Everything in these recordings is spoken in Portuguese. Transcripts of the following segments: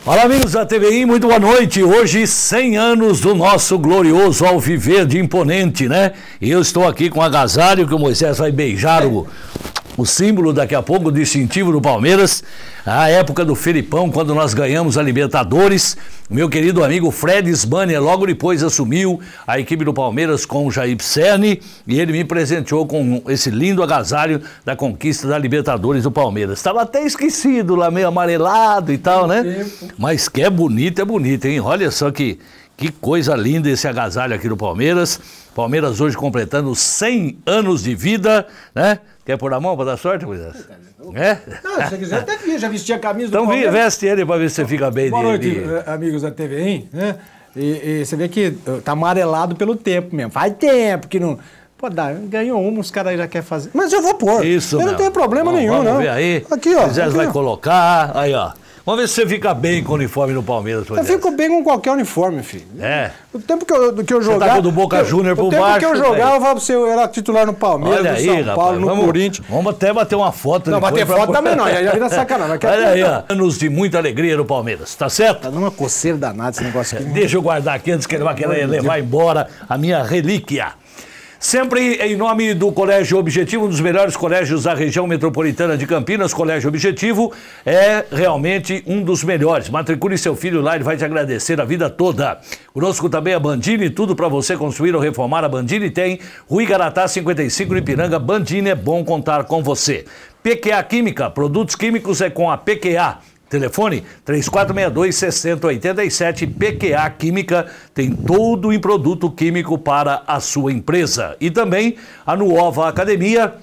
Olá, amigos da TVI, muito boa noite. Hoje, 100 anos do nosso glorioso Alviverde imponente, né? E eu estou aqui com o agasalho que o Moisés vai beijar o símbolo daqui a pouco, o distintivo do Palmeiras, a época do Felipão, quando nós ganhamos a Libertadores. Meu querido amigo Fred Sbanner logo depois assumiu a equipe do Palmeiras com o Jair Pisserni e ele me presenteou com esse lindo agasalho da conquista da Libertadores do Palmeiras. Estava até esquecido lá, meio amarelado e tal, né? Mas que é bonito, hein? Olha só que coisa linda esse agasalho aqui do Palmeiras. Palmeiras hoje completando 100 anos de vida, né? Quer pôr a mão para dar sorte, Moisés? É? Não, se você quiser, até vi, já vesti a camisa então, do Palmeiras. Então veste ele para ver se você fica bem. Boa noite, amigos da TVI, né? E você vê que tá amarelado pelo tempo mesmo. Faz tempo que não... Pô, ganhou uma, os caras já querem fazer. Mas eu vou pôr. Isso, eu não tenho problema nenhum, vamos não. Vamos ver aí. Aqui, ó. Moisés vai colocar. Aí, ó. Vamos ver se você fica bem com o uniforme no Palmeiras. Eu fico bem com qualquer uniforme, filho. É. O tempo que eu jogar... Você tá com o do Boca Júnior por baixo. O tempo que eu jogar, eu falo pra você, eu era titular no Palmeiras, olha no aí, São Paulo, no Corinthians. Vamos até bater uma foto. Não, bater foto também não, já vira sacanagem. Olha aí, ó. Anos de muita alegria no Palmeiras, tá certo? Tá dando uma coceira danada esse negócio aqui. Deixa eu guardar aqui antes que ele vá querer levar embora a minha relíquia. Sempre em nome do Colégio Objetivo, um dos melhores colégios da região metropolitana de Campinas. Colégio Objetivo é realmente um dos melhores. Matricule seu filho lá, ele vai te agradecer a vida toda. Conosco também a Bandini, tudo para você construir ou reformar. A Bandini tem Rui Garatá 55 no Ipiranga. Bandini, é bom contar com você. PQA Química, produtos químicos é com a PQA. Telefone 3462-6087, PQA Química, tem tudo em produto químico para a sua empresa. E também a Nuova Academia,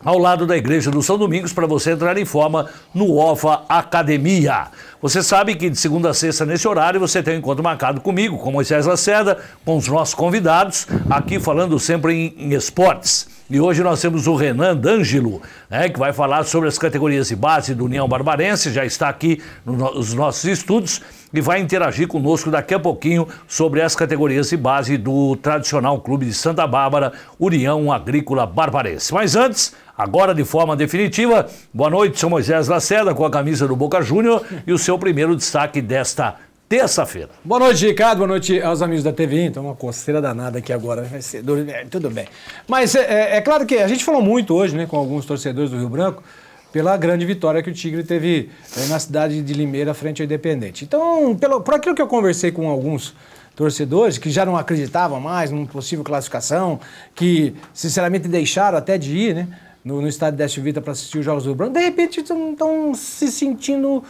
ao lado da Igreja do São Domingos, para você entrar em forma no Nuova Academia. Você sabe que de segunda a sexta, nesse horário, você tem um encontro marcado comigo, com Moisés Lacerda, com os nossos convidados, aqui falando sempre em esportes. E hoje nós temos o Renan D'Angelo, né, que vai falar sobre as categorias de base do União Barbarense, já está aqui nos nossos estudos e vai interagir conosco daqui a pouquinho sobre as categorias de base do tradicional clube de Santa Bárbara, União Agrícola Barbarense. Mas antes, agora de forma definitiva, boa noite, sou Moisés Lacerda com a camisa do Boca Júnior e o seu primeiro destaque desta terça-feira. Boa noite, Ricardo. Boa noite aos amigos da TV. Então, uma coceira danada aqui agora. Vai ser tudo bem. Mas é claro que a gente falou muito hoje, né, com alguns torcedores do Rio Branco, pela grande vitória que o Tigre teve na cidade de Limeira frente ao Independente. Então, por aquilo que eu conversei com alguns torcedores que já não acreditavam mais numa possível classificação, que sinceramente deixaram até de ir, né, no estádio Décio Vita para assistir os Jogos do Rio Branco, de repente estão se sentindo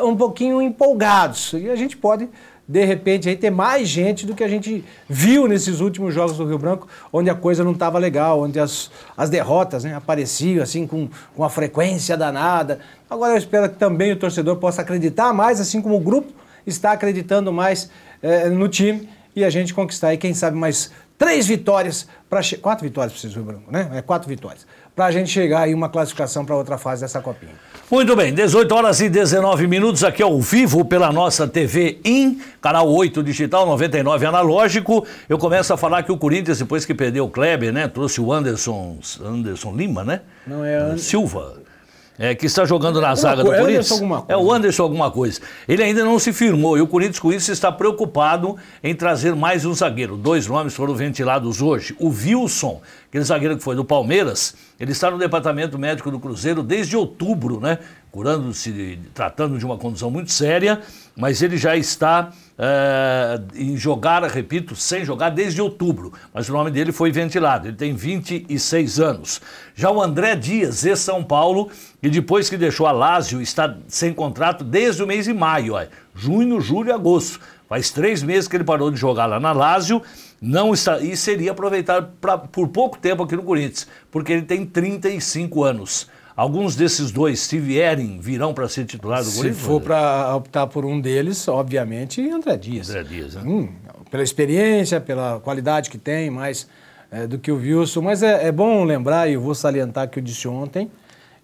um pouquinho empolgados. E a gente pode, de repente, aí ter mais gente do que a gente viu nesses últimos Jogos do Rio Branco, onde a coisa não estava legal, onde as derrotas, né, apareciam assim com uma frequência danada. Agora eu espero que também o torcedor possa acreditar mais, assim como o grupo está acreditando mais no time, e a gente conquistar aí, quem sabe, mais 3 vitórias, 4 vitórias para o Rio Branco, né? 4 vitórias, para a gente chegar aí uma classificação para outra fase dessa copinha. Muito bem, 18 horas e 19 minutos aqui ao vivo pela nossa TV canal 8 digital, 99 analógico. Eu começo a falar que o Corinthians, depois que perdeu o Kleber, né, trouxe o Anderson Lima, né? Não é Silva. Que está jogando na zaga do Corinthians. É o Anderson alguma coisa. Ele ainda não se firmou e o Corinthians com isso está preocupado em trazer mais um zagueiro. 2 nomes foram ventilados hoje. O Wilson, aquele zagueiro que foi do Palmeiras, ele está no departamento médico do Cruzeiro desde outubro, né? Curando-se, tratando de uma condição muito séria, mas ele já está em jogar, repito, sem jogar desde outubro. Mas o nome dele foi ventilado, ele tem 26 anos. Já o André Dias, ex-São Paulo, e depois que deixou a Lazio, está sem contrato desde o mês de maio, junho, julho e agosto. Faz 3 meses que ele parou de jogar lá na Lazio, não está, e seria aproveitado por pouco tempo aqui no Corinthians, porque ele tem 35 anos. Alguns desses dois, se vierem, virão para ser titular do Corinthians? Se for para optar por um deles, obviamente, André Dias. André Dias, né? Pela experiência, pela qualidade que tem, mais do que o Wilson. Mas é bom lembrar, e eu vou salientar que eu disse ontem,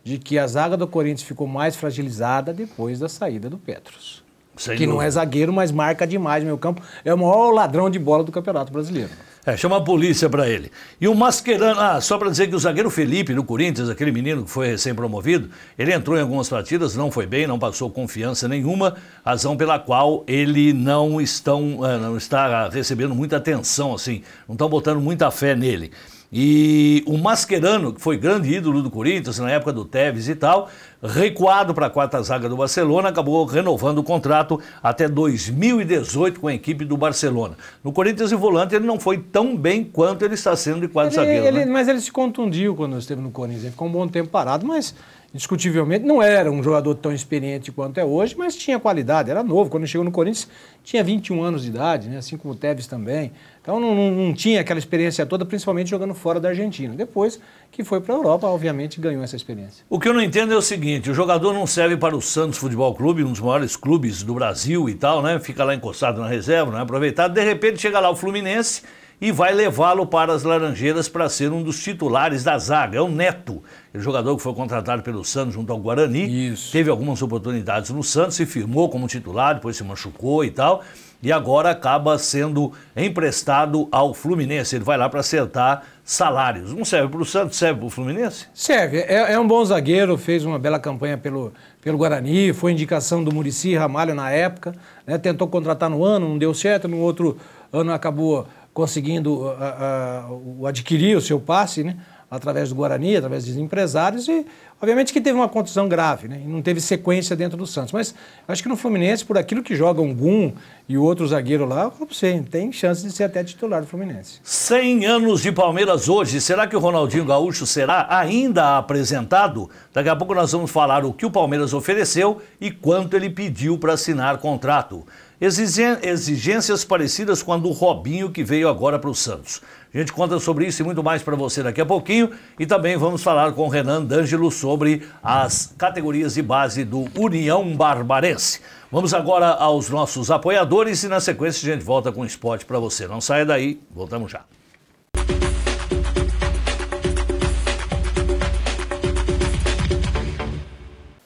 de que a zaga do Corinthians ficou mais fragilizada depois da saída do Petros. que não é zagueiro, mas marca demais no meio campo. É o maior ladrão de bola do Campeonato Brasileiro. Chama a polícia pra ele. E o Mascherano, só pra dizer que o zagueiro Felipe, do Corinthians, aquele menino que foi recém-promovido, ele entrou em algumas partidas, não foi bem, não passou confiança nenhuma, razão pela qual ele não está recebendo muita atenção, assim, não estão botando muita fé nele. E o Mascherano, que foi grande ídolo do Corinthians na época do Tevez e tal, recuado para a quarta zaga do Barcelona, acabou renovando o contrato até 2018 com a equipe do Barcelona. No Corinthians, em volante, ele não foi tão bem quanto ele está sendo de quarto zagueiro. Né? Mas ele se contundiu quando esteve no Corinthians, ele ficou um bom tempo parado, mas indiscutivelmente não era um jogador tão experiente quanto é hoje, mas tinha qualidade, era novo. Quando ele chegou no Corinthians, tinha 21 anos de idade, né? Assim como o Tevez também. Então não tinha aquela experiência toda, principalmente jogando fora da Argentina. Depois que foi para a Europa, obviamente ganhou essa experiência. O que eu não entendo é o seguinte, o jogador não serve para o Santos Futebol Clube, um dos maiores clubes do Brasil e tal, né? Fica lá encostado na reserva, não é aproveitado. De repente chega lá o Fluminense e vai levá-lo para as Laranjeiras para ser um dos titulares da zaga. É o Neto, o jogador que foi contratado pelo Santos junto ao Guarani. Isso. Teve algumas oportunidades no Santos, se firmou como titular, depois se machucou e tal. E agora acaba sendo emprestado ao Fluminense. Ele vai lá para acertar salários. Não serve para o Santos, serve para o Fluminense? Serve. É um bom zagueiro, fez uma bela campanha pelo Guarani, foi indicação do Muricy Ramalho na época, né? Tentou contratar no ano, não deu certo, no outro ano acabou conseguindo adquirir o seu passe, né? Através do Guarani, através dos empresários e, obviamente, que teve uma contusão grave, né? E não teve sequência dentro do Santos. Mas acho que no Fluminense, por aquilo que joga um Gum e o outro zagueiro lá, você tem chance de ser até titular do Fluminense. 100 anos de Palmeiras hoje. Será que o Ronaldinho Gaúcho será ainda apresentado? Daqui a pouco nós vamos falar o que o Palmeiras ofereceu e quanto ele pediu para assinar contrato. Exigências parecidas com a do Robinho, que veio agora para o Santos. A gente conta sobre isso e muito mais para você daqui a pouquinho. E também vamos falar com o Renan D'Angelo sobre as categorias de base do União Barbarense. Vamos agora aos nossos apoiadores e na sequência a gente volta com o esporte para você. Não saia daí, voltamos já.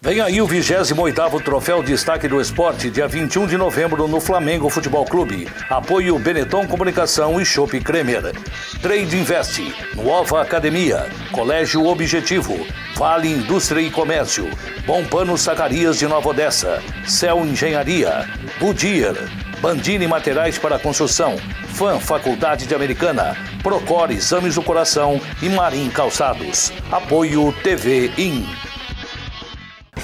Vem aí o 28º Troféu Destaque do Esporte, dia 21 de novembro no Flamengo Futebol Clube. Apoio Benetton Comunicação e Chopp Cremer. Trade Invest, Nova Academia, Colégio Objetivo, Vale Indústria e Comércio, Bom Pano Zacarias de Nova Odessa, Cel Engenharia, Goodyear, Bandini Materiais para Construção, FAM Faculdade de Americana, Procor Exames do Coração e Marim Calçados. Apoio TV IN.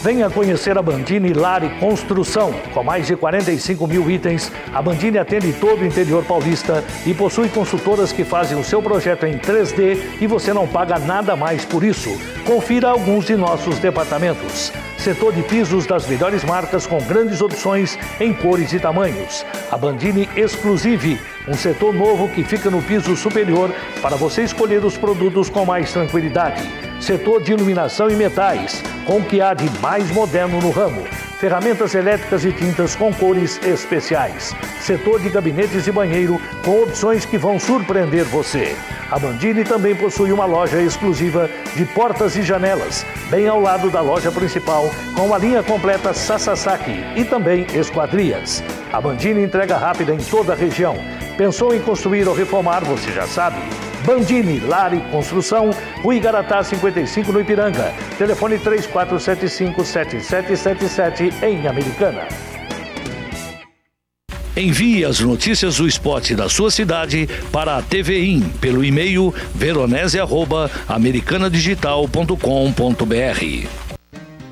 Venha conhecer a Bandini Lari Construção. Com mais de 45 mil itens, a Bandini atende todo o interior paulista e possui consultoras que fazem o seu projeto em 3D e você não paga nada mais por isso. Confira alguns de nossos departamentos. Setor de pisos das melhores marcas com grandes opções em cores e tamanhos. A Bandini Exclusive, um setor novo que fica no piso superior para você escolher os produtos com mais tranquilidade. Setor de iluminação e metais, com o que há de mais moderno no ramo. Ferramentas elétricas e tintas com cores especiais. Setor de gabinetes e banheiro, com opções que vão surpreender você. A Bandini também possui uma loja exclusiva de portas e janelas, bem ao lado da loja principal, com a linha completa Sasasaki e também esquadrias. A Bandini entrega rápida em toda a região. Pensou em construir ou reformar, você já sabe. Bandini Lari Construção, Rua Igaratá 55 no Ipiranga. Telefone 3475-7777 em Americana. Envie as notícias do esporte da sua cidade para a TV IN pelo e-mail veronese@americanadigital.com.br.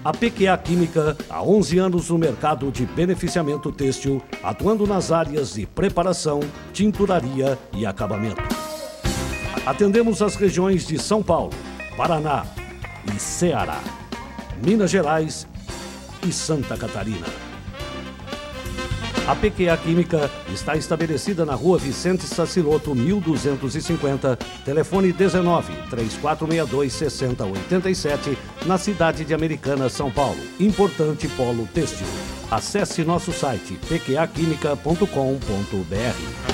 A PQA Química, há 11 anos no mercado de beneficiamento têxtil, atuando nas áreas de preparação, tinturaria e acabamento. Atendemos as regiões de São Paulo, Paraná e Ceará, Minas Gerais e Santa Catarina. A PQA Química está estabelecida na Rua Vicente Saciloto, 1250, telefone 19-3462-6087, na cidade de Americana, São Paulo. Importante Polo Têxtil. Acesse nosso site pqaquimica.com.br.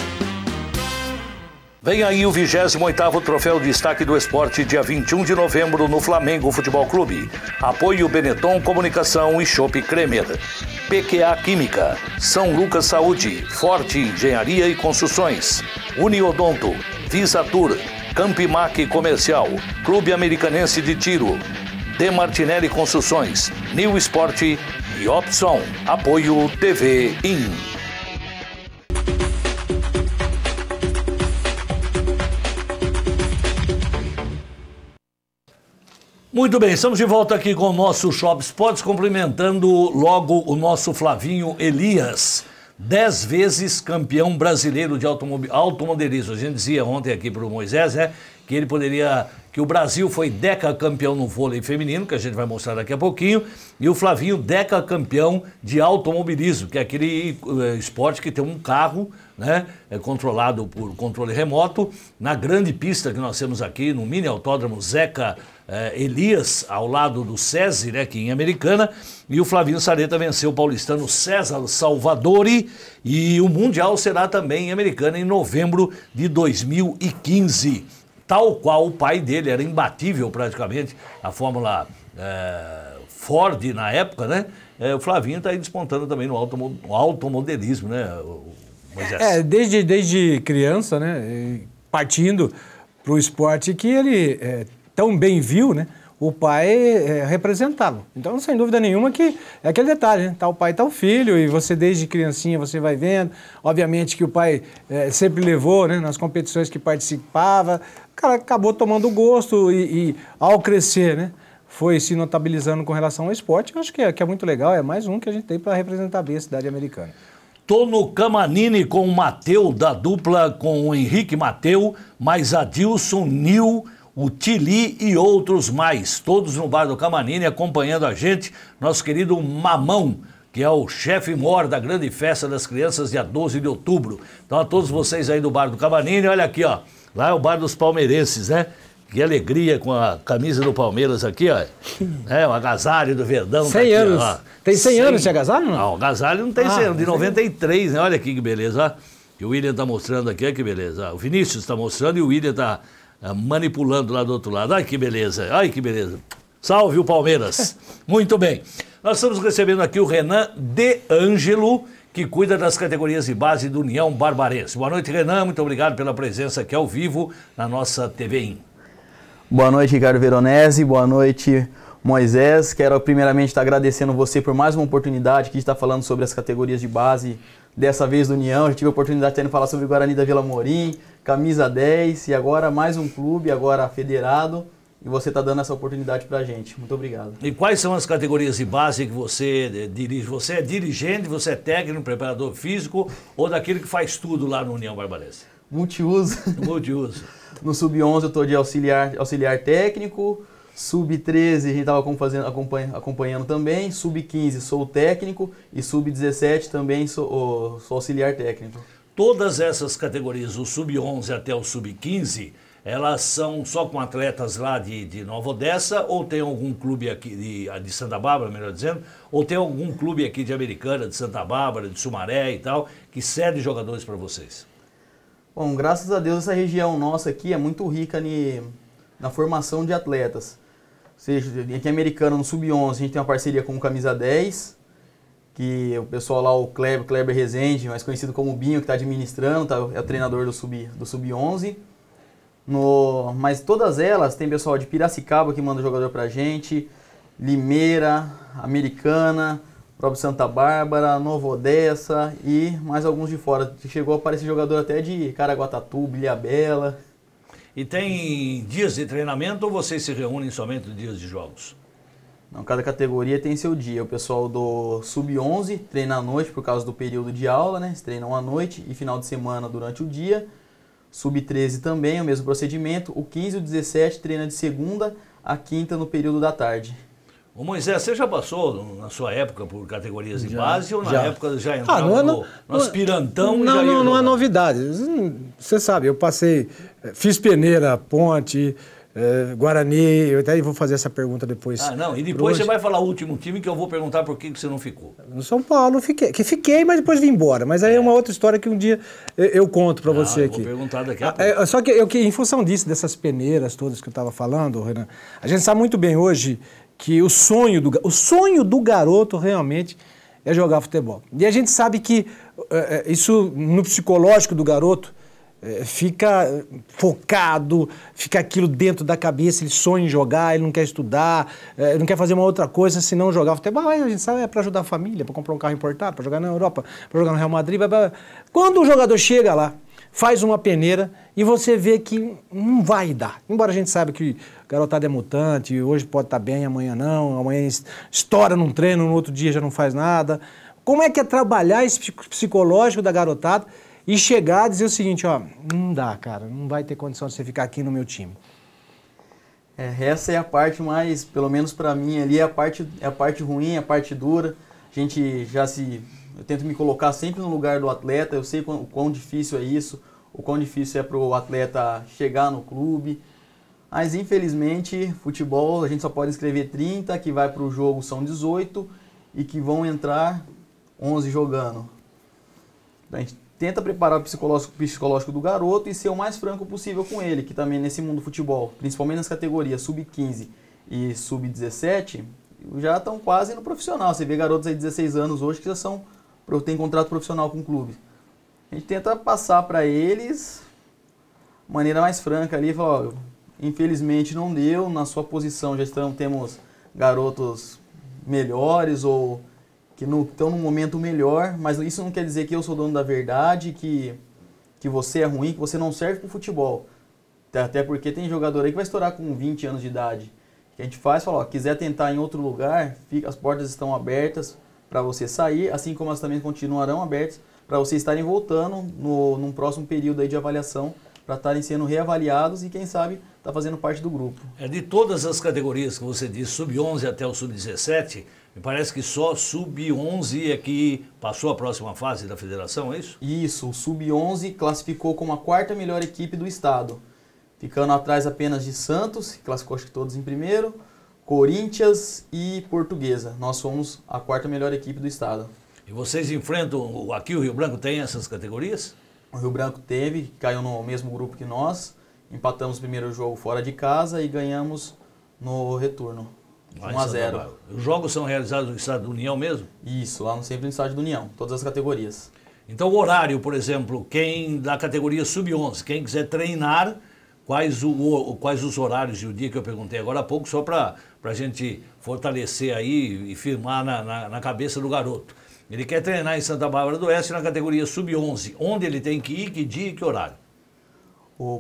Vem aí o 28º Troféu de Destaque do Esporte, dia 21 de novembro, no Flamengo Futebol Clube. Apoio Benetton Comunicação e Chopp Kremer. PQA Química, São Lucas Saúde, Forte Engenharia e Construções, Uniodonto, Visatur, Campimac Comercial, Clube Americanense de Tiro, De Martinelli Construções, New Sport e Opson. Apoio TV IN. Muito bem, estamos de volta aqui com o nosso Chopp Sports, cumprimentando logo o nosso Flavinho Elias, 10 vezes campeão brasileiro de automobilismo. A gente dizia ontem aqui para o Moisés, que ele poderia, que o Brasil foi decacampeão no vôlei feminino, que a gente vai mostrar daqui a pouquinho, e o Flavinho decacampeão de automobilismo, que é aquele esporte que tem um carro, né, controlado por controle remoto, na grande pista que nós temos aqui, no mini autódromo Zeca Elias, ao lado do SESI, né, aqui em Americana, e o Flavinho Sareta venceu o paulistano César Salvadori, e o Mundial será também em Americana em novembro de 2015. Tal qual o pai dele, era imbatível praticamente, a Fórmula Ford na época, né? O Flavinho está aí despontando também no automobilismo, né, Moisés? Desde criança, né, partindo para o esporte que ele tão bem viu, né, o pai representá-lo. Então, sem dúvida nenhuma que é aquele detalhe, né? Tá o pai, tá o filho, e você desde criancinha você vai vendo. Obviamente que o pai sempre levou, né, nas competições que participava. O cara acabou tomando gosto e ao crescer, né, foi se notabilizando com relação ao esporte. Eu acho que é muito legal, é mais um que a gente tem para representar bem a cidade americana. Tô no Camanini com o Mateu, da dupla com o Henrique Mateu, mais Adilson, Nil, o Tili e outros mais, todos no Bar do Camanini, acompanhando a gente, nosso querido Mamão, que é o chefe mor da grande festa das crianças, dia 12 de outubro. Então, a todos vocês aí do Bar do Camanini, olha aqui, ó, lá é o Bar dos Palmeirenses, né? Que alegria com a camisa do Palmeiras aqui, ó. O agasalho do Verdão. 100 tá anos. Aqui, tem 100 anos de agasalho, não? Não, o agasalho não tem 100 anos, de 93, né? Olha aqui que beleza, ó. Que o William tá mostrando aqui, olha que beleza. O Vinícius tá mostrando e o William tá manipulando lá do outro lado. Ai, que beleza, ai, que beleza. Salve o Palmeiras. Muito bem. Nós estamos recebendo aqui o Renan De Ângelo, que cuida das categorias de base do União Barbarense. Boa noite, Renan. Muito obrigado pela presença aqui ao vivo na nossa TV IN. Boa noite, Ricardo Veronese. Boa noite, Moisés. Quero primeiramente estar agradecendo você por mais uma oportunidade que está falando sobre as categorias de base, dessa vez do União. Já tive a oportunidade de falar sobre o Guarani da Vila Morim, camisa 10 e agora mais um clube, agora federado. E você está dando essa oportunidade para a gente. Muito obrigado. E quais são as categorias de base que você dirige? Você é dirigente, você é técnico, preparador físico ou daquele que faz tudo lá no União Barbarense? Multiuso. Multiuso. No Sub-11 eu estou de auxiliar técnico. Sub-13 a gente estava acompanhando também. Sub-15 sou técnico. E Sub-17 também sou auxiliar técnico. Todas essas categorias, o Sub-11 até o Sub-15, elas são só com atletas lá de Nova Odessa, ou tem algum clube aqui de Santa Bárbara, melhor dizendo, ou tem algum clube aqui de Americana, de Santa Bárbara, de Sumaré e tal, que cede jogadores para vocês? Bom, graças a Deus essa região nossa aqui é muito rica na formação de atletas. Ou seja, aqui em Americana, no Sub-11, a gente tem uma parceria com o Camisa 10, que o pessoal lá, o Kleber Rezende, mais conhecido como Binho, que está administrando, é o treinador do Sub-11. Mas todas elas, tem pessoal de Piracicaba que manda jogador pra gente, Limeira, Americana, próprio Santa Bárbara, Nova Odessa e mais alguns de fora. Chegou a aparecer jogador até de Caraguatatuba, Ilhabela. E tem dias de treinamento ou vocês se reúnem somente nos dias de jogos? Não, cada categoria tem seu dia. O pessoal do Sub-11 treina à noite por causa do período de aula, né? Eles treinam à noite e final de semana durante o dia. Sub-13 também, o mesmo procedimento. O 15 e o 17 treina de segunda a quinta no período da tarde. Ô Moisés, você já passou na sua época por categorias de base ou na época já entrava no aspirantão? Não é novidade. Você sabe, eu passei, fiz peneira, ponte, Guarani, eu até vou fazer essa pergunta depois. Ah, não, e depois você vai falar o último time que eu vou perguntar por que você não ficou. No São Paulo, fiquei, mas depois vim embora. Mas aí é uma outra história que um dia eu conto para você aqui. Vou perguntar daqui a pouco. Só que em função disso, dessas peneiras todas que eu estava falando, Renan, a gente sabe muito bem hoje que o sonho do garoto realmente é jogar futebol. E a gente sabe que isso no psicológico do garoto fica focado, fica aquilo dentro da cabeça, ele sonha em jogar, ele não quer estudar, ele não quer fazer uma outra coisa senão jogar futebol. A gente sabe, é para ajudar a família, para comprar um carro importado, para jogar na Europa, para jogar no Real Madrid. Quando o jogador chega lá, faz uma peneira e você vê que não vai dar. Embora a gente saiba que o garotado é mutante, hoje pode estar bem, amanhã não, amanhã estoura num treino, no outro dia já não faz nada. Como é que é trabalhar esse psicológico da garotada e chegar a dizer o seguinte, ó, não dá, cara, não vai ter condição de você ficar aqui no meu time? Essa é a parte mais, pelo menos para mim ali, é a parte ruim, a parte dura. A gente eu tento me colocar sempre no lugar do atleta, eu sei o quão difícil é isso, o quão difícil é para o atleta chegar no clube. Mas infelizmente, futebol, a gente só pode inscrever 30, que vai para o jogo são 18 e que vão entrar 11 jogando. A gente tenta preparar o psicológico do garoto e ser o mais franco possível com ele, que também nesse mundo do futebol, principalmente nas categorias sub-15 e sub-17, já estão quase no profissional. Você vê garotos aí de 16 anos hoje que já têm contrato profissional com o clube. A gente tenta passar para eles de maneira mais franca ali, falar, ó, infelizmente não deu, na sua posição já temos garotos melhores ou que estão num momento melhor, mas isso não quer dizer que eu sou dono da verdade, que você é ruim, que você não serve para o futebol. Até porque tem jogador aí que vai estourar com 20 anos de idade. O que a gente faz, fala, ó, quiser tentar em outro lugar, as portas estão abertas para você sair, assim como elas também continuarão abertas para vocês estarem voltando num próximo período aí de avaliação, para estarem sendo reavaliados e quem sabe tá fazendo parte do grupo. De todas as categorias que você disse, sub-11 até o sub-17, me parece que só sub-11 é que passou a próxima fase da federação, é isso? Isso, o sub-11 classificou como a 4ª melhor equipe do estado, ficando atrás apenas de Santos, que classificou acho que todos em primeiro, Corinthians e Portuguesa. Nós somos a 4ª melhor equipe do estado. E vocês enfrentam, aqui o Rio Branco tem essas categorias? O Rio Branco caiu no mesmo grupo que nós, empatamos o primeiro jogo fora de casa e ganhamos no retorno. 1-0. Os jogos são realizados no Estádio da União mesmo? Isso, lá sempre no Estádio da União, todas as categorias. Então o horário, por exemplo, quem da categoria sub-11, quem quiser treinar, quais os horários e o dia que eu perguntei agora há pouco, só para a gente fortalecer aí e firmar na cabeça do garoto. Ele quer treinar em Santa Bárbara do Oeste na categoria sub-11, onde ele tem que ir, que dia e que horário?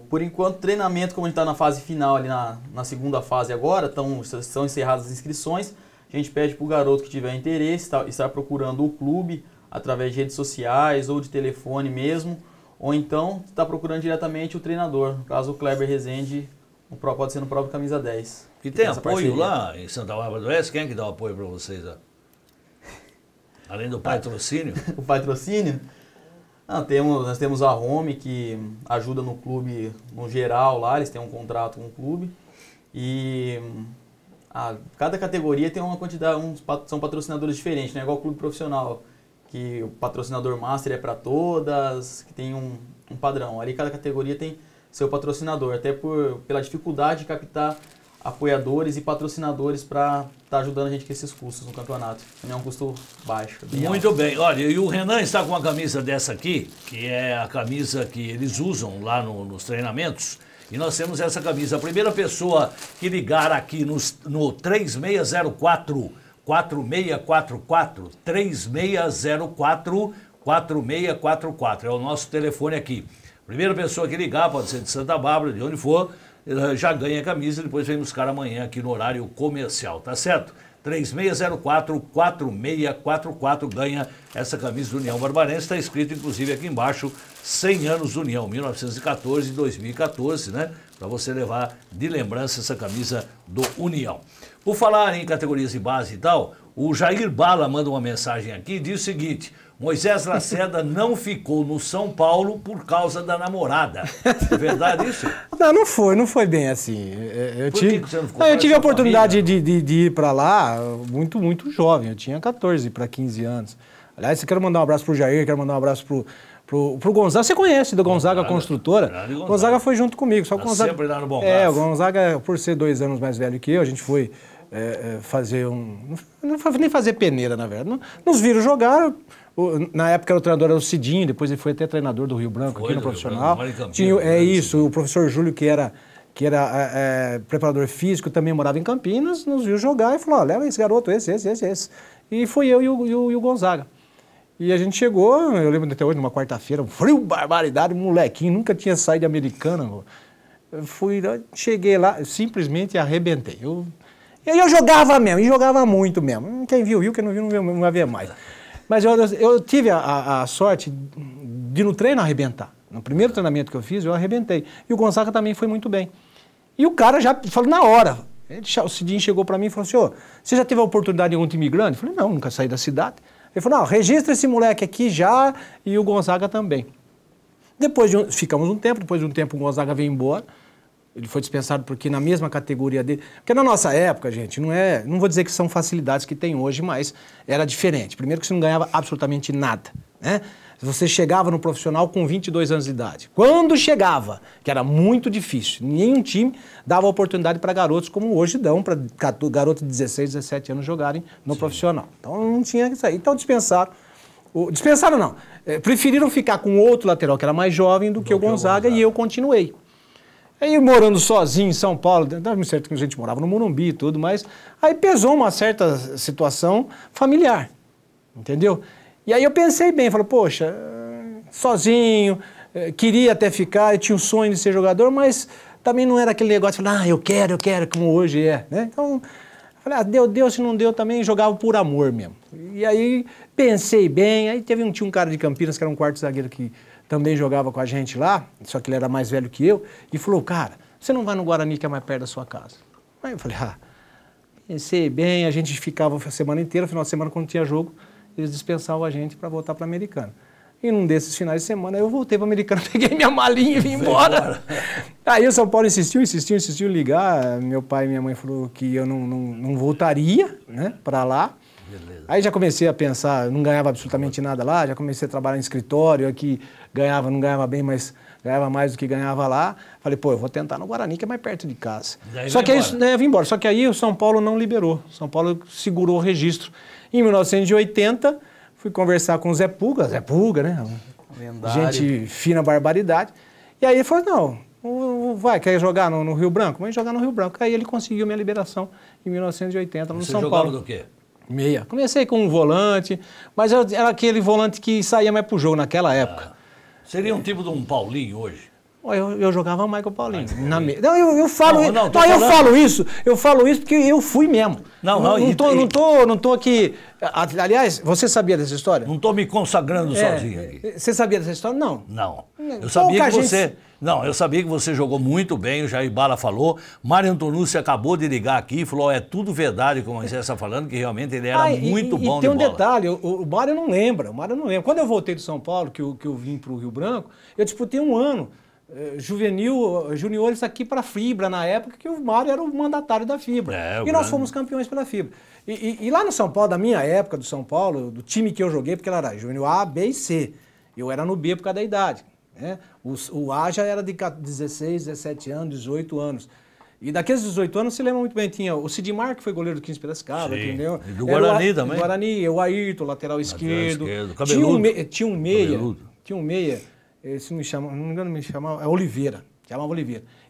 Por enquanto, treinamento, como a gente está na fase final, ali na segunda fase agora, são encerradas as inscrições, a gente pede para o garoto que tiver interesse, estar procurando o clube através de redes sociais ou de telefone mesmo, ou então está procurando diretamente o treinador, no caso o Kleber Rezende, pode ser no próprio Camisa 10. E tem apoio lá em Santa Bárbara do Oeste? Quem é que dá o apoio para vocês? Além do patrocínio? O patrocínio? Nós temos a Home, que ajuda no clube no geral lá, eles têm um contrato com o clube. E cada categoria tem uma quantidade, são patrocinadores diferentes, não é igual o clube profissional, que o patrocinador master é para todas, que tem um padrão. Ali cada categoria tem seu patrocinador, até pela dificuldade de captar apoiadores e patrocinadores para estar ajudando a gente com esses custos no campeonato. Não é um custo baixo. Muito alto. Bem. Olha, e o Renan está com uma camisa dessa aqui, que é a camisa que eles usam lá nos treinamentos. E nós temos essa camisa. A primeira pessoa que ligar aqui no 3604 4644, 3604 4644, é o nosso telefone aqui. Primeira pessoa que ligar, pode ser de Santa Bárbara, de onde for, já ganha a camisa e depois vem buscar amanhã aqui no horário comercial, tá certo? 3604-4644 ganha essa camisa do União Barbarense, está escrito inclusive aqui embaixo, 100 anos do União, 1914 e 2014, né? Para você levar de lembrança essa camisa do União. Por falar em categorias de base e tal, o Jair Bala manda uma mensagem aqui e diz o seguinte: Moisés Lacerda não ficou no São Paulo por causa da namorada. É verdade isso? Não foi bem assim. Por que você não ficou? Eu tive a oportunidade de ir para lá muito jovem. Eu tinha 14 para 15 anos. Aliás, eu quero mandar um abraço pro Jair, quero mandar um abraço pro Gonzaga. Você conhece do Gonzaga Construtora? Gonzaga foi junto comigo. Só o Gonzaga, sempre lá no Bom o Gonzaga, por ser 2 anos mais velho que eu, a gente foi fazer não foi nem fazer peneira, na verdade. Nos viram jogar. Na época o treinador era o Cidinho, depois ele foi até treinador do Rio Branco, aqui no profissional. O professor Júlio, que era preparador físico, também morava em Campinas, nos viu jogar e falou, leva esse garoto, esse. E foi eu e o Gonzaga. E a gente chegou, eu lembro até hoje, numa quarta-feira, frio, barbaridade, molequinho, nunca tinha saído de Americana. Eu cheguei lá, simplesmente arrebentei. Eu jogava mesmo, e jogava muito mesmo. Quem viu, quem não viu, não vai ver mais. Mas eu tive a sorte de no treino arrebentar. No primeiro treinamento que eu fiz, eu arrebentei. E o Gonzaga também foi muito bem. E o cara já falou na hora. O Cidinho chegou para mim e falou assim, você já teve a oportunidade em algum time grande? Eu falei, não, nunca saí da cidade. Ele falou, não, registra esse moleque aqui já e o Gonzaga também. Ficamos um tempo, depois de um tempo o Gonzaga veio embora. Ele foi dispensado porque na mesma categoria dele... Porque na nossa época, gente, não vou dizer que são facilidades que tem hoje, mas era diferente. Primeiro que você não ganhava absolutamente nada, né? Você chegava no profissional com 22 anos de idade. Quando chegava, que era muito difícil, nenhum time dava oportunidade para garotos como hoje dão, para garotos de 16, 17 anos jogarem no profissional. Então não tinha isso aí. Então dispensaram. Dispensaram não. Preferiram ficar com outro lateral que era mais jovem do que o Gonzaga e eu continuei. Aí morando sozinho em São Paulo, dava certo que a gente morava no Morumbi e tudo, mas aí pesou uma certa situação familiar, entendeu? E aí eu pensei bem, falei, poxa, sozinho, queria até ficar, eu tinha um sonho de ser jogador, mas também não era aquele negócio, eu quero, como hoje é, né? Então, falei, deu, se não deu também, jogava por amor mesmo. E aí pensei bem, aí tinha um cara de Campinas que era um quarto zagueiro que também jogava com a gente lá, só que ele era mais velho que eu, e falou, cara, você não vai no Guarani que é mais perto da sua casa? Aí eu falei, pensei bem, a gente ficava a semana inteira, final de semana quando tinha jogo, eles dispensavam a gente para voltar para a Americana. E num desses finais de semana eu voltei para a Americana, peguei minha malinha e vim embora. Aí o São Paulo insistiu em ligar, meu pai e minha mãe falaram que eu não voltaria, né, para lá. Beleza. Aí já comecei a pensar, não ganhava absolutamente nada lá, já comecei a trabalhar em escritório, aqui não ganhava bem, mas ganhava mais do que ganhava lá. Falei, eu vou tentar no Guarani, que é mais perto de casa. Só que aí eu vim embora. Só que aí o São Paulo não liberou. São Paulo segurou o registro. Em 1980, fui conversar com o Zé Puga, né? Lendário. Gente fina, barbaridade. E aí ele falou, quer jogar no Rio Branco? Vamos jogar no Rio Branco. Aí ele conseguiu minha liberação em 1980 no São Paulo. Você jogava do quê? Meia. Comecei com um volante, mas era aquele volante que saía mais pro jogo naquela época. Seria um tipo de um Paulinho hoje? Eu jogava mais que o Paulinho. Eu falo isso porque eu fui mesmo. Não tô aqui. Aliás, você sabia dessa história? Não tô me consagrando sozinho aqui. Você sabia dessa história? Não. Não. Eu sabia que você jogou muito bem, o Jair Bala falou. Mário Antonucci acabou de ligar aqui e falou: é tudo verdade, como você está falando, que realmente ele era muito bom de bola. E tem um detalhe, o Mário não lembra. Quando eu voltei de São Paulo, que eu vim para o Rio Branco, eu disputei um ano. Juniores aqui para a Fibra, na época que o Mário era o mandatário da Fibra. E nós fomos campeões pela Fibra. E lá no São Paulo, da minha época do São Paulo, do time que eu joguei, porque ela era Júnior A, B e C. Eu era no B por causa da idade. Né? O A já era de 16, 17 anos, 18 anos. E daqueles 18 anos, você lembra muito bem, tinha o Sidmar, que foi goleiro do 15 Piracicaba, entendeu? E do Guarani também. Do Guarani, o Ayrton, lateral esquerdo. Cabeludo. Tinha um meia, se não me engano, me chamava Oliveira.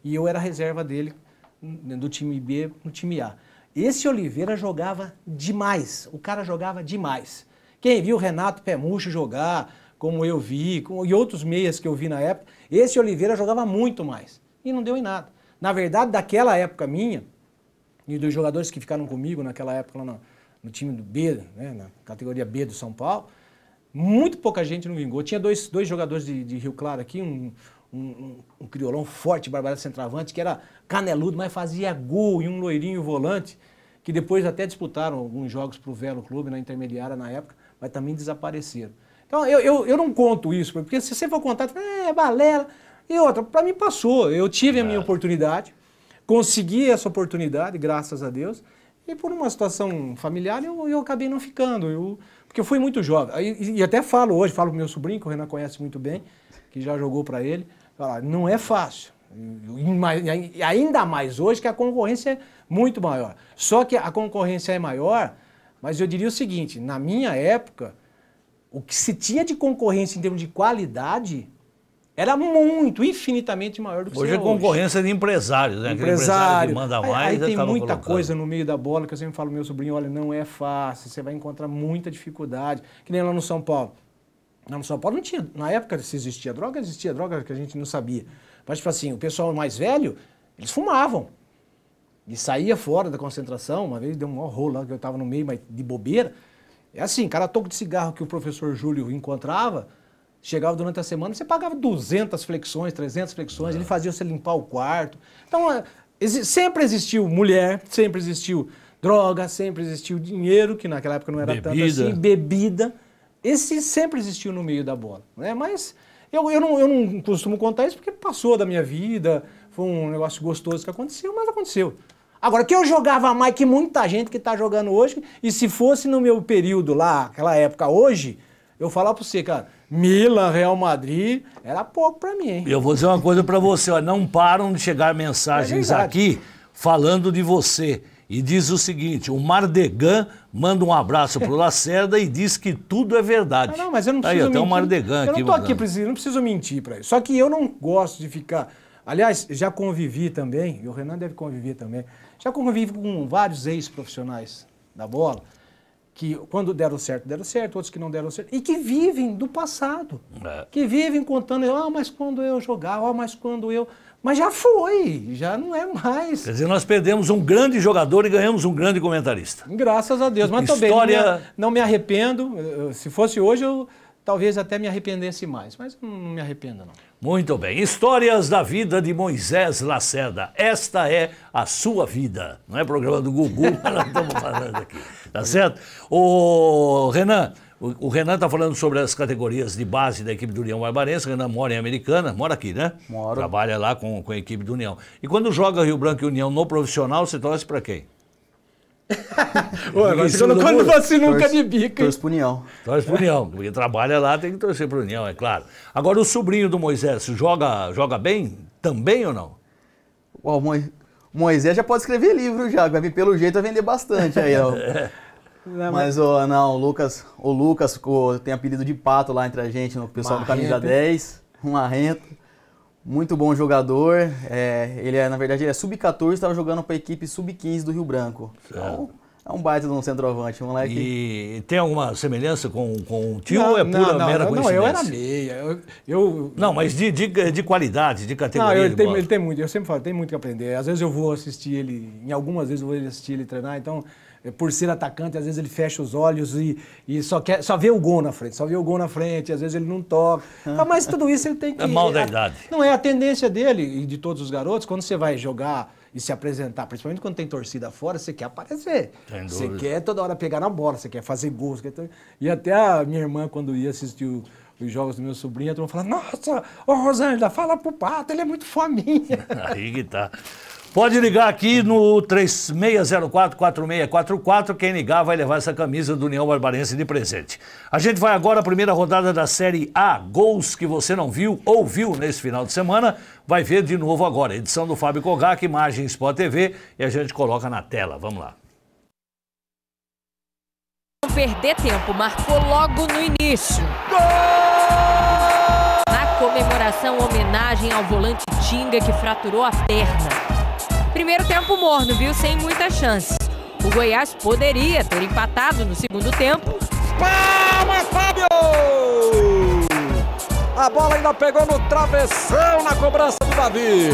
E eu era reserva dele, do time B no time A. Esse Oliveira jogava demais. O cara jogava demais. Quem viu o Renato Pé Murcho jogar, como eu vi, e outros meias que eu vi na época, esse Oliveira jogava muito mais. E não deu em nada. Na verdade, daquela época minha, e dos jogadores que ficaram comigo naquela época lá no time do B, né, na categoria B do São Paulo, muito pouca gente não vingou. Tinha dois jogadores de Rio Claro aqui, um criolão forte, barbarado centroavante, que era caneludo, mas fazia gol, e um loirinho volante, que depois até disputaram alguns jogos para o Velo Clube, na intermediária na época, mas também desapareceram. Então, eu não conto isso, porque se você for contar, é balela. E outra, para mim passou. Eu tive a minha oportunidade, consegui essa oportunidade, graças a Deus, e por uma situação familiar eu acabei não ficando. Porque eu fui muito jovem. E até falo hoje, falo pro meu sobrinho, que o Renan conhece muito bem, que já jogou para ele, não é fácil. E ainda mais hoje que a concorrência é muito maior. Só que a concorrência é maior, mas eu diria o seguinte, na minha época, o que se tinha de concorrência em termos de qualidade era muito, infinitamente maior do que hoje é concorrência de empresários, né? Empresário que manda mais. Aí tem muita coisa no meio da bola que eu sempre falo pro meu sobrinho, olha, não é fácil, você vai encontrar muita dificuldade. Que nem lá no São Paulo. Lá no São Paulo não tinha, na época se existia droga que a gente não sabia. Mas tipo assim, o pessoal mais velho, eles fumavam. E saía fora da concentração, uma vez deu um rolo lá que eu estava no meio, mas de bobeira. É assim, cada toco de cigarro que o professor Júlio encontrava, chegava durante a semana, você pagava 200 flexões, 300 flexões, ele fazia você limpar o quarto. Então, sempre existiu mulher, sempre existiu droga, sempre existiu dinheiro, que naquela época não era tanto assim, bebida. Esse sempre existiu no meio da bola, né? Mas eu não costumo contar isso porque passou da minha vida, foi um negócio gostoso que aconteceu, mas aconteceu. Agora, que eu jogava mais que muita gente que está jogando hoje, e se fosse no meu período lá, aquela época hoje, eu falar para você, cara, Milan, Real Madrid, era pouco para mim, hein? Eu vou dizer uma coisa para você, ó, não param de chegar mensagens aqui falando de você. E diz o seguinte, o Mardegan manda um abraço pro Lacerda e diz que tudo é verdade. Não, mas eu não preciso mentir. Tem um Mardegan aqui. Eu não tô aqui, não preciso mentir para isso. Só que eu não gosto de ficar... Aliás, já convivi também, e o Renan deve conviver também, já convivi com vários ex-profissionais da bola, que quando deram certo, outros que não deram certo, e que vivem do passado. Que vivem contando, mas quando eu jogava, mas quando eu... Mas já foi, já não é mais. Quer dizer, nós perdemos um grande jogador e ganhamos um grande comentarista. Graças a Deus, mas também não me arrependo. Se fosse hoje, eu talvez até me arrependesse mais, mas não me arrependo não. Muito bem, histórias da vida de Moisés Lacerda. Esta é a sua vida. Não é programa do Gugu, mas nós estamos falando aqui. Tá certo? O Renan... O Renan está falando sobre as categorias de base da equipe do União Barbarense. O Renan mora em Americana, mora aqui, né? Moro. Trabalha lá com a equipe do União. E quando joga Rio Branco e União no profissional, você torce para quem? Ué, mas quando você nunca de bica. Torce pro União. Torce pro União, porque trabalha lá, tem que torcer pro União, é claro. Agora, o sobrinho do Moisés, joga bem também ou não? O Moisés já pode escrever livro já, pelo jeito vai vender bastante aí, ó. Mas não, o Lucas tem apelido de pato lá entre a gente, no pessoal do Camisa 10, um marrento, muito bom jogador, na verdade ele é sub-14, estava jogando para a equipe sub-15 do Rio Branco. Então, é um baita de um centroavante, moleque. E tem alguma semelhança com o tio ou é pura mera coincidência? Não, eu era meia. Não, mas de qualidade, de categoria. Não, ele tem muito, eu sempre falo, tem muito que aprender. Às vezes eu vou assistir ele, em algumas vezes eu vou assistir ele treinar, então... Por ser atacante, às vezes ele fecha os olhos e só vê o gol na frente, às vezes ele não toca. Mas tudo isso ele tem que... É mal da idade. Não, é a tendência dele e de todos os garotos, quando você vai jogar e se apresentar, principalmente quando tem torcida fora, você quer aparecer. Você quer toda hora pegar na bola, você quer fazer gols. E até a minha irmã, quando ia assistir os jogos do meu sobrinho, a turma falava, nossa, Rosângela, fala pro Pato, ele é muito fominha. Aí que tá. Pode ligar aqui no 3604-4644. Quem ligar vai levar essa camisa do União Barbarense de presente. A gente vai agora à primeira rodada da Série A. Gols que você não viu ou viu nesse final de semana, vai ver de novo agora. Edição do Fábio Kogac, imagem Sport TV, e a gente coloca na tela. Vamos lá. Não perder tempo, marcou logo no início. Gol! Na comemoração, homenagem ao volante Tinga que fraturou a perna. Primeiro tempo morno, viu? Sem muitas chances. O Goiás poderia ter empatado no segundo tempo. Palmas, Fábio! A bola ainda pegou no travessão na cobrança do Davi.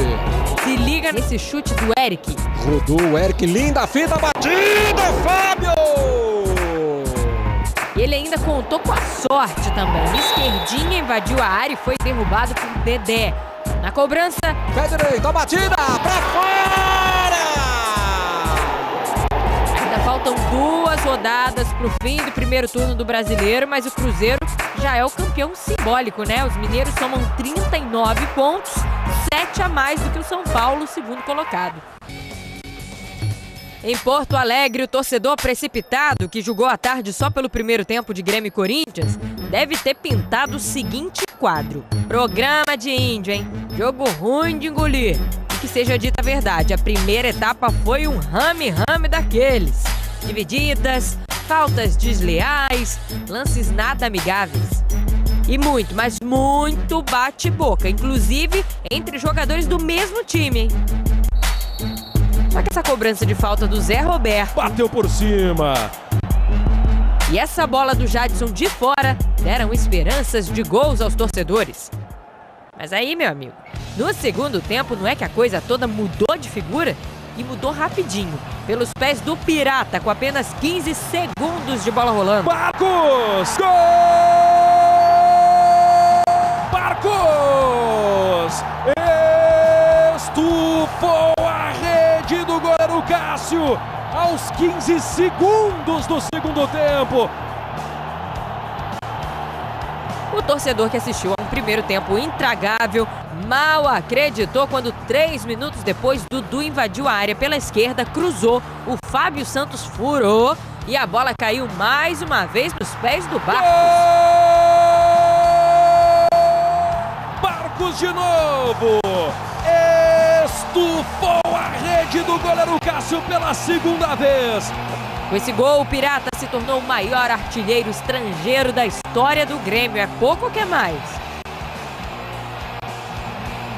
Se liga nesse chute do Eric. Rodou o Eric, linda a fita, batida, Fábio! Ele ainda contou com a sorte também. Esquerdinha invadiu a área e foi derrubado por Dedé. Na cobrança... Pé direito, a batida, pra fora! Ainda Faltam 2 rodadas para o fim do primeiro turno do Brasileiro, mas o Cruzeiro já é o campeão simbólico, né? Os mineiros somam 39 pontos, 7 a mais do que o São Paulo, segundo colocado. Em Porto Alegre, o torcedor precipitado, que jogou à tarde só pelo primeiro tempo de Grêmio e Corinthians, deve ter pintado o seguinte quadro: programa de índio, hein? Jogo ruim de engolir. E que seja dita a verdade, a primeira etapa foi um rame-rame daqueles. Divididas, faltas desleais, lances nada amigáveis. E muito, mas muito bate-boca, inclusive entre jogadores do mesmo time, hein? Só que essa cobrança de falta do Zé Roberto bateu por cima. E essa bola do Jadson de fora deram esperanças de gols aos torcedores. Mas aí, meu amigo, no segundo tempo não é que a coisa toda mudou de figura? E mudou rapidinho, pelos pés do Pirata, com apenas 15 segundos de bola rolando. Marcos! Gol! Marcos! Estufou a rede do goleiro Cássio aos 15 segundos do segundo tempo. O torcedor que assistiu a um primeiro tempo intragável mal acreditou quando 3 minutos depois Dudu invadiu a área pela esquerda, cruzou, o Fábio Santos furou e a bola caiu mais uma vez nos pés do Barcos. Barcos de novo! Estufou a rede do goleiro Cássio pela segunda vez. Com esse gol, o Pirata se tornou o maior artilheiro estrangeiro da história do Grêmio. É pouco ou quer mais?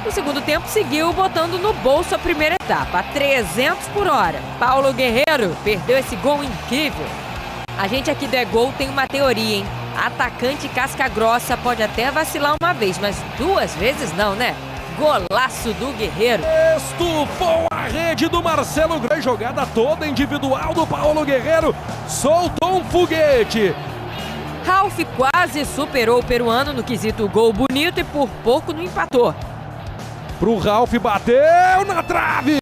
No segundo tempo, seguiu botando no bolso a primeira etapa, a 300 por hora. Paulo Guerreiro perdeu esse gol incrível. A gente aqui do É Gol tem uma teoria, hein? Atacante casca grossa pode até vacilar uma vez, mas 2 vezes não, né? Golaço do Guerreiro. Estufou a rede do Marcelo Grande. Jogada toda individual do Paulo Guerreiro. Soltou um foguete. Ralf quase superou o peruano no quesito gol bonito e por pouco não empatou. Pro Ralf, bateu na trave.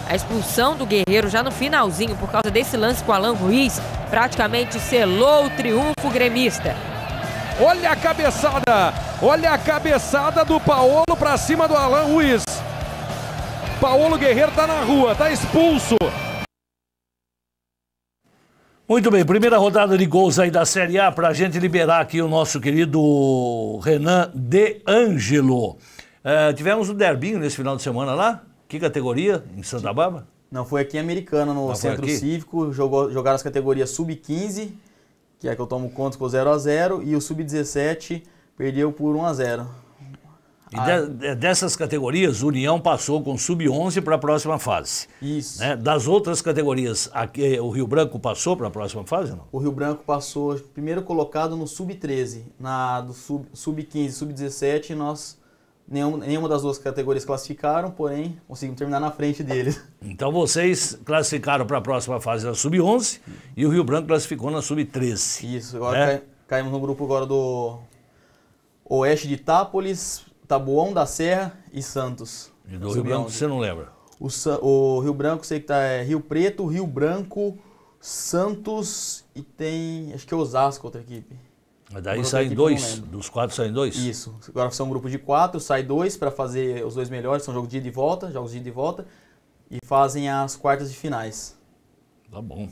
A expulsão do Guerreiro já no finalzinho por causa desse lance com Alan Ruiz praticamente selou o triunfo gremista. Olha a cabeçada do Paulo pra cima do Alan Ruiz. Paulo Guerreiro tá na rua, tá expulso. Muito bem, primeira rodada de gols aí da Série A pra gente liberar aqui o nosso querido Renan De Angelo. Tivemos um derbinho nesse final de semana lá. Que categoria? Em Santa Bárbara? Não, foi aqui em Americana, no Centro Cívico. Jogaram as categorias Sub-15, que é que eu tomo conta com 0-0, e o Sub-17 perdeu por 1-0. E dessas categorias, o União passou com Sub-11 para a próxima fase. Isso. Né? Das outras categorias, aqui, o Rio Branco passou para a próxima fase, não? O Rio Branco passou primeiro colocado no Sub-13. Do Sub-15 Sub-17, nenhuma das 2 categorias classificaram, porém conseguimos terminar na frente deles. Então vocês classificaram para a próxima fase na Sub-11 e o Rio Branco classificou na Sub-13. Isso, agora caímos no grupo agora do Oeste de Itápolis, Taboão da Serra e Santos. E do Rio Branco você não lembra? O Rio Branco sei que tá Rio Preto, Rio Branco, Santos e tem, acho que é Osasco, outra equipe. Mas daí saem 2, dos 4 saem 2? Isso, agora são um grupo de 4, sai 2 para fazer os 2 melhores, são jogos de ida e volta, e fazem as quartas de finais. Tá bom.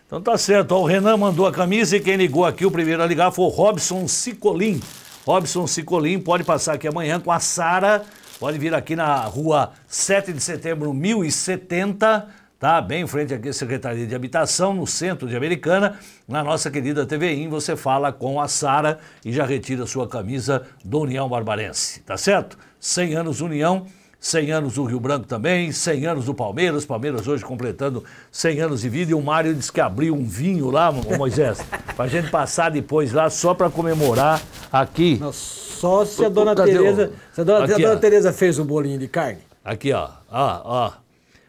Então tá certo, ó, o Renan mandou a camisa e quem ligou aqui, o primeiro a ligar foi o Robson Cicolin. Robson Cicolin pode passar aqui amanhã com a Sara, pode vir aqui na rua 7 de setembro, 1070, tá? Bem em frente aqui à Secretaria de Habitação, no centro de Americana, na nossa querida TVIM, você fala com a Sara e já retira sua camisa do União Barbarense, tá certo? 100 anos União, 100 anos do Rio Branco também, 100 anos do Palmeiras hoje completando 100 anos de vida, e o Mário disse que abriu um vinho lá, Moisés, pra gente passar depois lá só pra comemorar aqui. Não, só se a dona Tereza, dona Tereza fez um bolinho de carne. Aqui, ó.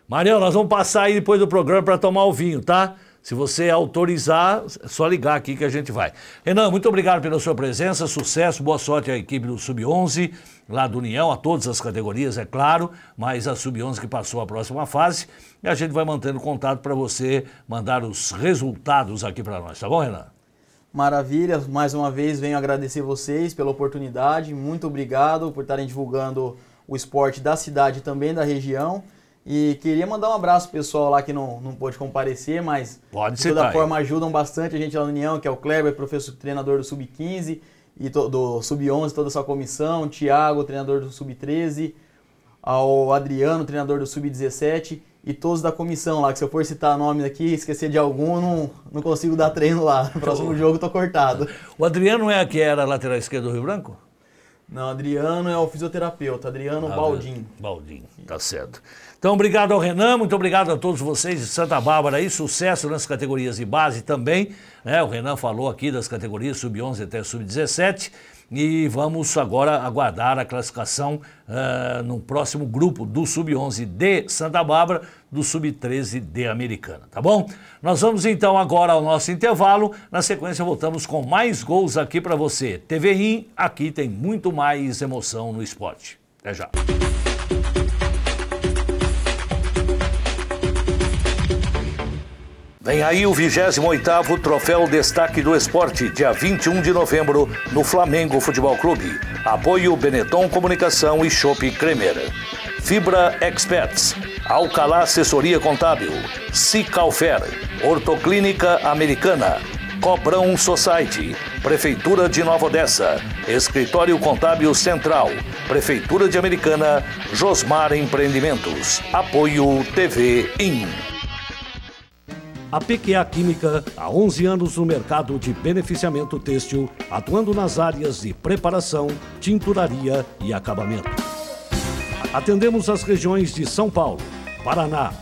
Marião, nós vamos passar aí depois do programa pra tomar o vinho, tá? Se você autorizar, é só ligar aqui que a gente vai. Renan, muito obrigado pela sua presença, sucesso, boa sorte à equipe do Sub-11, lá do União, a todas as categorias, é claro, mas a Sub-11 que passou a próxima fase, e a gente vai mantendo contato para você mandar os resultados aqui para nós, tá bom, Renan? Maravilha, mais uma vez venho agradecer vocês pela oportunidade, muito obrigado por estarem divulgando o esporte da cidade e também da região. E queria mandar um abraço pro pessoal lá que não pôde comparecer, mas de toda forma ajudam bastante a gente lá na União, que é o Kleber, professor treinador do Sub-15 e do Sub-11, toda a sua comissão, o Thiago, treinador do Sub-13, ao Adriano, treinador do Sub-17 e todos da comissão lá, que se eu for citar nomes aqui, esquecer de algum, não consigo dar treino lá. No próximo jogo eu tô cortado. O Adriano é a que era lateral esquerdo do Rio Branco? Não, Adriano é o fisioterapeuta, Adriano Baldin. Baldin, tá certo. Então, obrigado ao Renan, muito obrigado a todos vocês de Santa Bárbara aí, sucesso nas categorias de base também, né? O Renan falou aqui das categorias Sub-11 até Sub-17 e vamos agora aguardar a classificação no próximo grupo do Sub-11 de Santa Bárbara, do Sub-13 de Americana, tá bom? Nós vamos então agora ao nosso intervalo, na sequência voltamos com mais gols aqui para você. TV Rim, aqui tem muito mais emoção no esporte. Até já. Vem aí o 28º Troféu Destaque do Esporte, dia 21 de novembro, no Flamengo Futebol Clube. Apoio Benetton Comunicação e Chopp Kremer. Fibra Experts, Alcalá Assessoria Contábil, Cicalfer, Ortoclínica Americana, Cobrão Society, Prefeitura de Nova Odessa, Escritório Contábil Central, Prefeitura de Americana, Josmar Empreendimentos. Apoio TV IN. A PQA Química, há 11 anos no mercado de beneficiamento têxtil, atuando nas áreas de preparação, tinturaria e acabamento. Atendemos as regiões de São Paulo, Paraná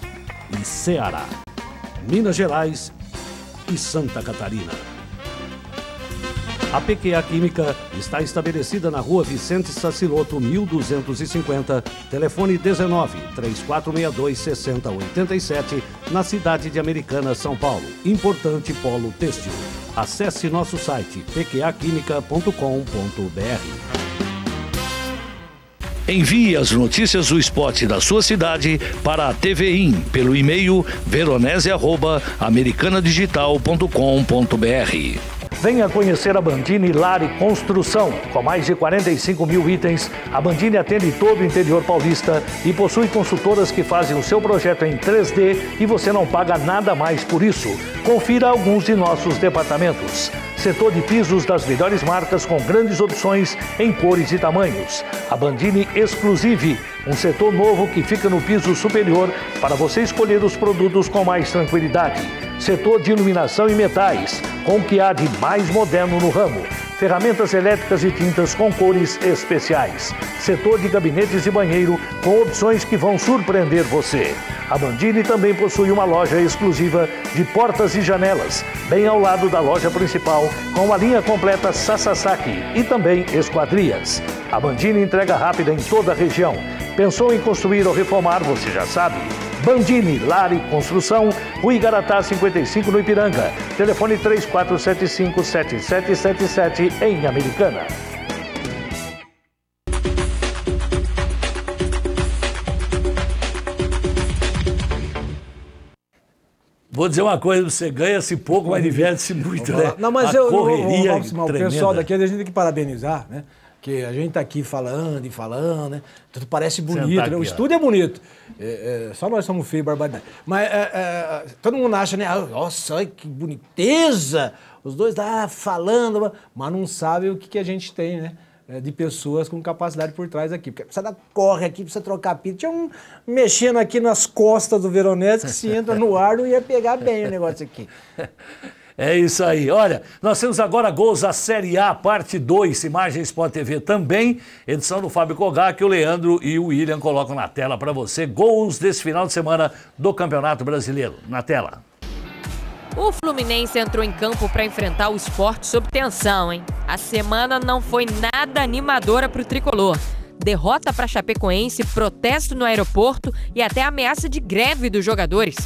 e Ceará, Minas Gerais e Santa Catarina. A PQA Química está estabelecida na Rua Vicente Saciloto, 1250, telefone 19-3462-6087, na cidade de Americana, São Paulo. Importante polo têxtil. Acesse nosso site pqaquimica.com.br. Envie as notícias do esporte da sua cidade para a TV IN pelo e-mail veronese@americanadigital.com.br. Venha conhecer a Bandini Lari Construção. Com mais de 45 mil itens, a Bandini atende todo o interior paulista e possui consultoras que fazem o seu projeto em 3D e você não paga nada mais por isso. Confira alguns de nossos departamentos. Setor de pisos das melhores marcas com grandes opções em cores e tamanhos. A Bandini Exclusive, um setor novo que fica no piso superior para você escolher os produtos com mais tranquilidade. Setor de iluminação e metais, com o que há de mais moderno no ramo. Ferramentas elétricas e tintas com cores especiais. Setor de gabinetes de banheiro, com opções que vão surpreender você. A Bandini também possui uma loja exclusiva de portas e janelas, bem ao lado da loja principal, com a linha completa Sasasaki e também esquadrias. A Bandini entrega rápida em toda a região. Pensou em construir ou reformar, você já sabe. Bandini Lari Construção, Rua Igaratá 55 no Ipiranga. Telefone 3475-7777 em Americana. Vou dizer uma coisa, você ganha-se pouco, mas diverte-se muito, né? Não, mas correria o pessoal daqui, a gente tem que parabenizar, né? Porque a gente tá aqui falando e falando, né? Tudo parece bonito, né? O estúdio é bonito. Só nós somos feios, barbaridade. Mas todo mundo acha, né? Nossa, que boniteza! Os dois lá falando, mas não sabe o que a gente tem, né? De pessoas com capacidade por trás aqui. Porque precisa dar corre aqui, precisa trocar pito. Tinha um mexendo aqui nas costas do Veronese que se entra no ar não ia pegar bem o negócio aqui. É isso aí. Olha, nós temos agora gols da Série A, parte 2, Imagens Sport TV também, edição do Fábio Cogá, que o Leandro e o William colocam na tela para você. Gols desse final de semana do Campeonato Brasileiro. Na tela. O Fluminense entrou em campo para enfrentar o Sport sob tensão, hein? A semana não foi nada animadora para o tricolor. Derrota para Chapecoense, protesto no aeroporto e até ameaça de greve dos jogadores.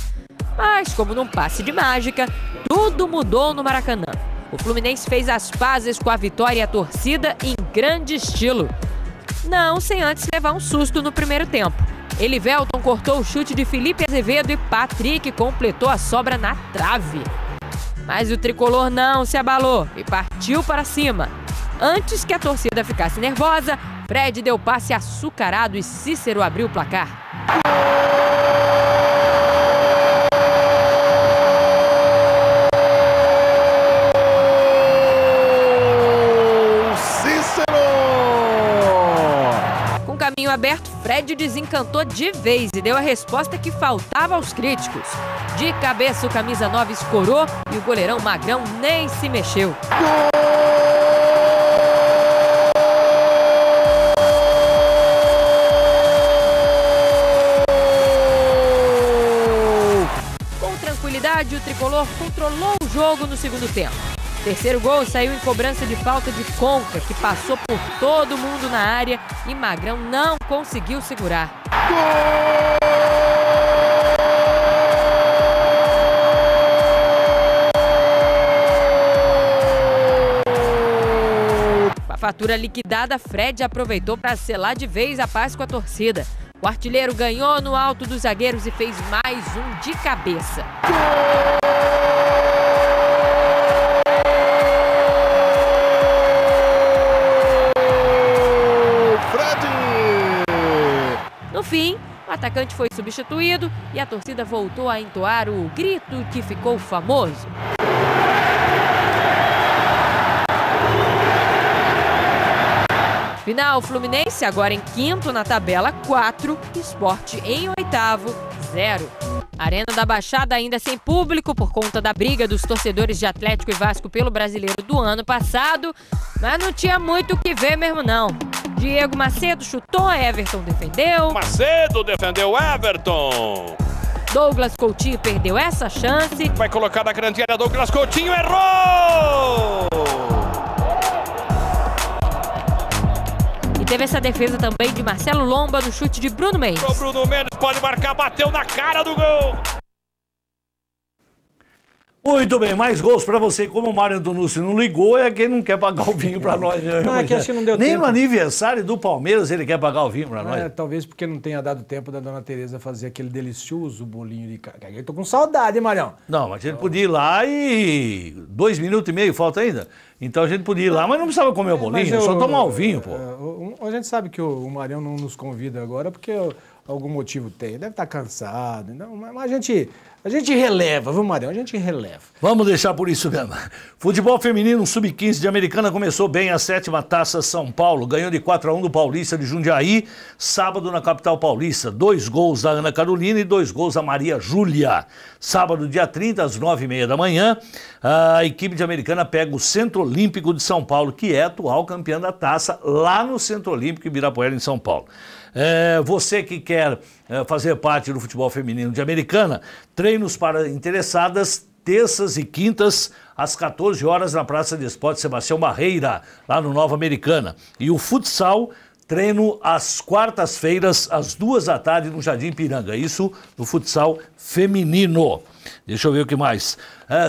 Mas, como num passe de mágica, tudo mudou no Maracanã. O Fluminense fez as pazes com a vitória e a torcida em grande estilo. Não sem antes levar um susto no primeiro tempo. Elivelton cortou o chute de Felipe Azevedo e Patrick completou a sobra na trave. Mas o tricolor não se abalou e partiu para cima. Antes que a torcida ficasse nervosa, Fred deu passe açucarado e Cícero abriu o placar. Caminho aberto, Fred desencantou de vez e deu a resposta que faltava aos críticos. De cabeça, o camisa 9 escorou e o goleirão Magrão nem se mexeu. Com tranquilidade, o tricolor controlou o jogo no segundo tempo. O terceiro gol saiu em cobrança de falta de Conca, que passou por todo mundo na área e Magrão não conseguiu segurar. Com a fatura liquidada, Fred aproveitou para selar de vez a paz com a torcida. O artilheiro ganhou no alto dos zagueiros e fez mais um de cabeça. No fim, o atacante foi substituído e a torcida voltou a entoar o grito que ficou famoso. Final, Fluminense agora em quinto na tabela, 4, Sport em oitavo, 0. Arena da Baixada ainda sem público por conta da briga dos torcedores de Atlético e Vasco pelo Brasileiro do ano passado, mas não tinha muito o que ver mesmo não. Diego Macedo chutou, Everton defendeu. Macedo defendeu Everton. Douglas Coutinho perdeu essa chance. Vai colocar na grande área, Douglas Coutinho errou! E teve essa defesa também de Marcelo Lomba no chute de Bruno Mendes. O Bruno Mendes pode marcar, bateu na cara do gol. Muito bem, mais gols para você. Como o Mário Antonucci não ligou, é quem não quer pagar o vinho para nós. Não, é que acho que não deu Nem tempo. No aniversário do Palmeiras ele quer pagar o vinho para nós. Talvez porque não tenha dado tempo da dona Tereza fazer aquele delicioso bolinho de carne. Eu tô com saudade, hein, Marião? Não, mas a gente podia ir lá e 2 minutos e meio falta ainda. Então a gente podia ir lá, mas não precisava comer o bolinho, só tomar o vinho, pô. A gente sabe que o Marião não nos convida agora porque algum motivo tem. Deve estar cansado. Não, mas a gente releva, viu, Marião? A gente releva. Vamos deixar por isso mesmo. Futebol feminino sub-15 de Americana começou bem a 7ª Taça São Paulo. Ganhou de 4-1 do Paulista de Jundiaí, sábado na capital paulista. 2 gols da Ana Carolina e 2 gols da Maria Júlia. Sábado, dia 30, às 9h30 da manhã, a equipe de Americana pega o Centro Olímpico de São Paulo, que é atual campeã da taça, lá no Centro Olímpico em Ibirapuera, em São Paulo. Você que quer fazer parte do futebol feminino de Americana, treinos para interessadas, terças e quintas, às 14 horas na Praça de Esporte Sebastião Barreira, lá no Nova Americana. E o futsal, treino às quartas-feiras, às 2 da tarde, no Jardim Piranga. Isso no futsal feminino. Deixa eu ver o que mais.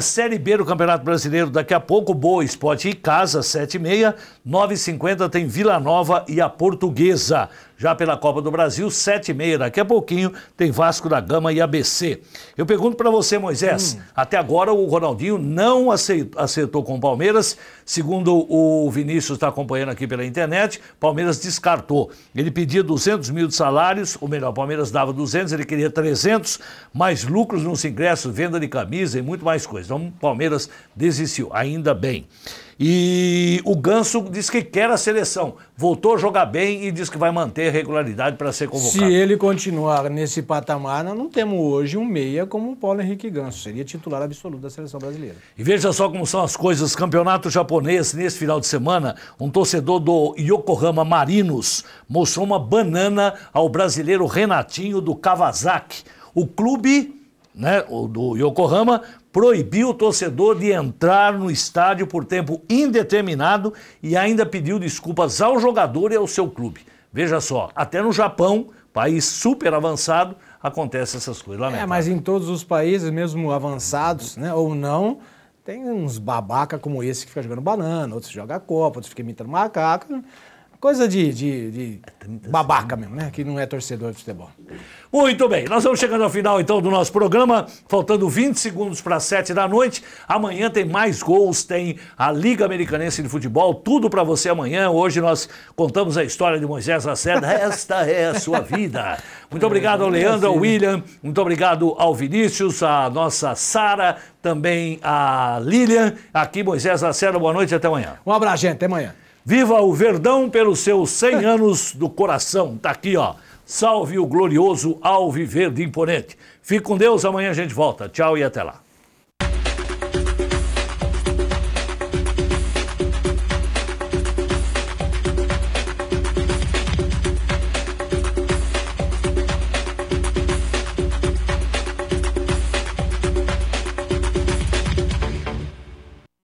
Série B do Campeonato Brasileiro, daqui a pouco, Boa Esporte em casa, 7h30, 9h50 tem Vila Nova e a Portuguesa. Já pela Copa do Brasil, 7h30, daqui a pouquinho, tem Vasco da Gama e ABC. Eu pergunto para você, Moisés, até agora o Ronaldinho não acertou com o Palmeiras, segundo o Vinícius está acompanhando aqui pela internet, Palmeiras descartou. Ele pedia 200 mil de salários, ou melhor, o Palmeiras dava 200, ele queria 300, mais lucros nos ingressos, venda de camisa e muito mais coisas. Então o Palmeiras desistiu, ainda bem. E o Ganso diz que quer a seleção, voltou a jogar bem e diz que vai manter a regularidade para ser convocado. Se ele continuar nesse patamar, nós não temos hoje um meia como o Paulo Henrique Ganso, seria titular absoluto da seleção brasileira. E veja só como são as coisas, campeonato japonês, nesse final de semana, um torcedor do Yokohama Marinos mostrou uma banana ao brasileiro Renatinho do Kawasaki. O clube, o do Yokohama, proibiu o torcedor de entrar no estádio por tempo indeterminado e ainda pediu desculpas ao jogador e ao seu clube. Veja só, até no Japão, país super avançado, acontecem essas coisas. Lamentável. Mas em todos os países, mesmo avançados, né, ou não, tem uns babaca como esse que fica jogando banana, outros jogam copa, outros ficam imitando macaco. Coisa de babaca mesmo, né? Que não é torcedor de futebol. Muito bem, nós vamos chegando ao final então do nosso programa, faltando 20 segundos para 7 da noite. Amanhã tem mais gols, tem a Liga Americanense de Futebol, tudo para você amanhã. Hoje nós contamos a história de Moisés Lacerda, esta é a sua vida. Muito obrigado ao Leandro, ao William, muito obrigado ao Vinícius, a nossa Sara, também a Lilian. Aqui Moisés Lacerda, boa noite e até amanhã. Um abraço, gente, até amanhã. Viva o Verdão pelos seus 100 anos do coração. Tá aqui, ó. Salve o glorioso Alviverde Imponente. Fique com Deus, amanhã a gente volta. Tchau e até lá.